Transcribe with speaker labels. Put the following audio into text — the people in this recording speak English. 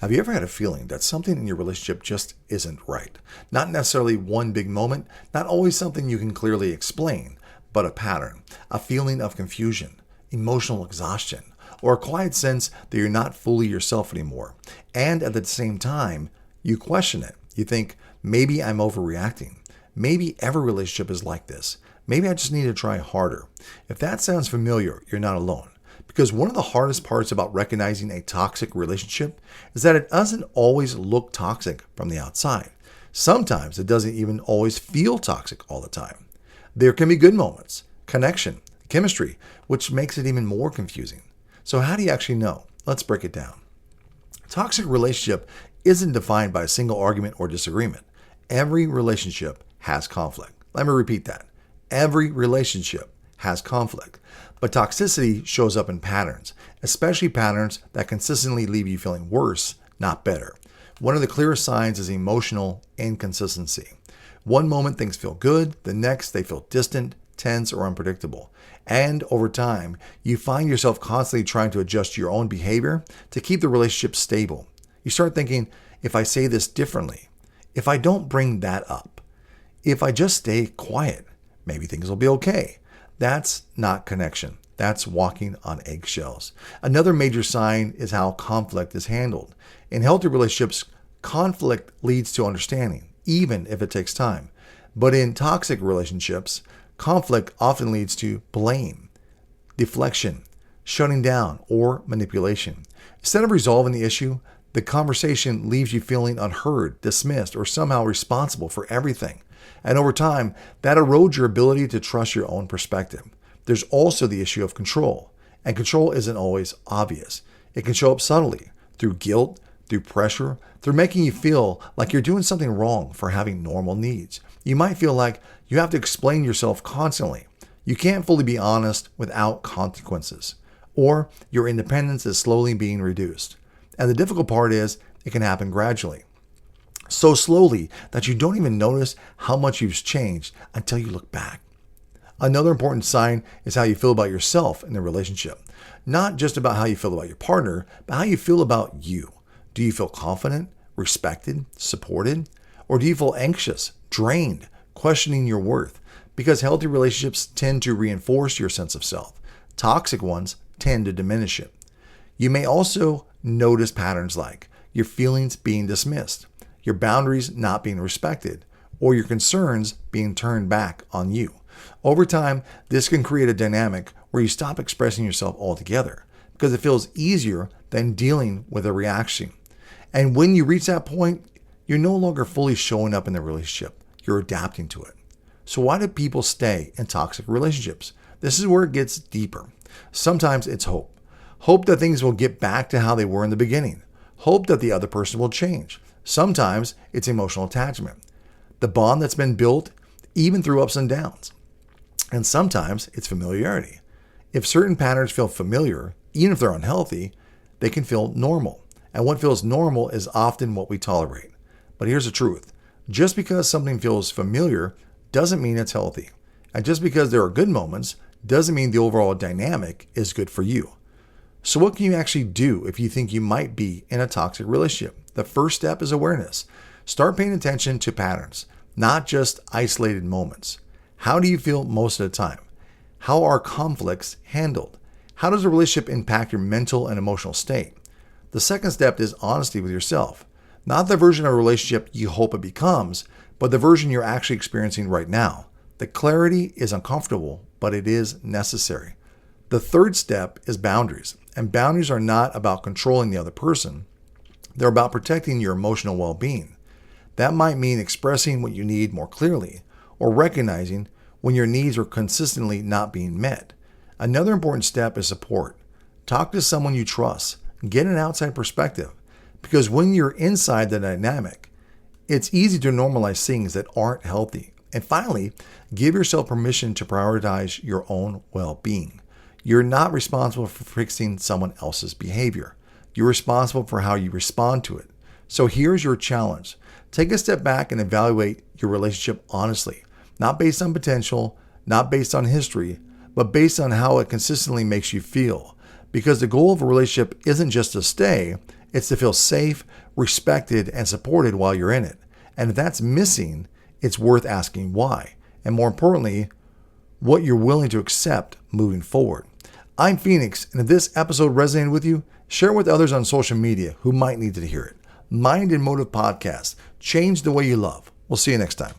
Speaker 1: Have you ever had a feeling that something in your relationship just isn't right? Not necessarily one big moment, not always something you can clearly explain, but a pattern, a feeling of confusion, emotional exhaustion, or a quiet sense that you're not fully yourself anymore. And at the same time, you question it. You think, maybe I'm overreacting. Maybe every relationship is like this. Maybe I just need to try harder. If that sounds familiar, you're not alone. Because one of the hardest parts about recognizing a toxic relationship is that it doesn't always look toxic from the outside. Sometimes it doesn't even always feel toxic all the time. There can be good moments, connection, chemistry, which makes it even more confusing. So how do you actually know? Let's break it down. A toxic relationship isn't defined by a single argument or disagreement. Every relationship has conflict. Let me repeat that. Every relationship has conflict. But toxicity shows up in patterns, especially patterns that consistently leave you feeling worse, not better. One of the clearest signs is emotional inconsistency. One moment things feel good, the next they feel distant, tense, or unpredictable. And over time, you find yourself constantly trying to adjust your own behavior to keep the relationship stable. You start thinking, if I say this differently, if I don't bring that up, if I just stay quiet, maybe things will be okay. That's not connection. That's walking on eggshells. Another major sign is how conflict is handled. In healthy relationships, conflict leads to understanding, even if it takes time. But in toxic relationships, conflict often leads to blame, deflection, shutting down, or manipulation. Instead of resolving the issue, the conversation leaves you feeling unheard, dismissed, or somehow responsible for everything. And over time, that erodes your ability to trust your own perspective. There's also the issue of control. And control isn't always obvious. It can show up subtly, through guilt, through pressure, through making you feel like you're doing something wrong for having normal needs. You might feel like you have to explain yourself constantly. You can't fully be honest without consequences. Or your independence is slowly being reduced. And the difficult part is, it can happen gradually. So slowly that you don't even notice how much you've changed until you look back. Another important sign is how you feel about yourself in the relationship. Not just about how you feel about your partner, but how you feel about you. Do you feel confident, respected, supported? Or do you feel anxious, drained, questioning your worth? Because healthy relationships tend to reinforce your sense of self. Toxic ones tend to diminish it. You may also notice patterns like your feelings being dismissed, your boundaries not being respected, or your concerns being turned back on you. Over time, this can create a dynamic where you stop expressing yourself altogether because it feels easier than dealing with a reaction. And when you reach that point, you're no longer fully showing up in the relationship. You're adapting to it. So why do people stay in toxic relationships? This is where it gets deeper. Sometimes it's hope. Hope that things will get back to how they were in the beginning. Hope that the other person will change. Sometimes it's emotional attachment, the bond that's been built even through ups and downs. And sometimes it's familiarity. If certain patterns feel familiar, even if they're unhealthy, they can feel normal. And what feels normal is often what we tolerate. But here's the truth. Just because something feels familiar doesn't mean it's healthy. And just because there are good moments doesn't mean the overall dynamic is good for you. So what can you actually do if you think you might be in a toxic relationship? The first step is awareness. Start paying attention to patterns, not just isolated moments. How do you feel most of the time? How are conflicts handled? How does a relationship impact your mental and emotional state? The second step is honesty with yourself. Not the version of a relationship you hope it becomes, but the version you're actually experiencing right now. The clarity is uncomfortable, but it is necessary. The third step is boundaries. And boundaries are not about controlling the other person. They're about protecting your emotional well-being. That might mean expressing what you need more clearly, or recognizing when your needs are consistently not being met. Another important step is support. Talk to someone you trust. Get an outside perspective. Because when you're inside the dynamic, it's easy to normalize things that aren't healthy. And finally, give yourself permission to prioritize your own well-being. You're not responsible for fixing someone else's behavior. You're responsible for how you respond to it. So here's your challenge. Take a step back and evaluate your relationship honestly, not based on potential, not based on history, but based on how it consistently makes you feel. Because the goal of a relationship isn't just to stay, It's to feel safe, respected, and supported while you're in it. And if that's missing, it's worth asking why. And more importantly, what you're willing to accept moving forward. I'm Phoenix, and if this episode resonated with you, share it with others on social media who might need to hear it. Mind and Motive Podcast. Change the way you love. We'll see you next time.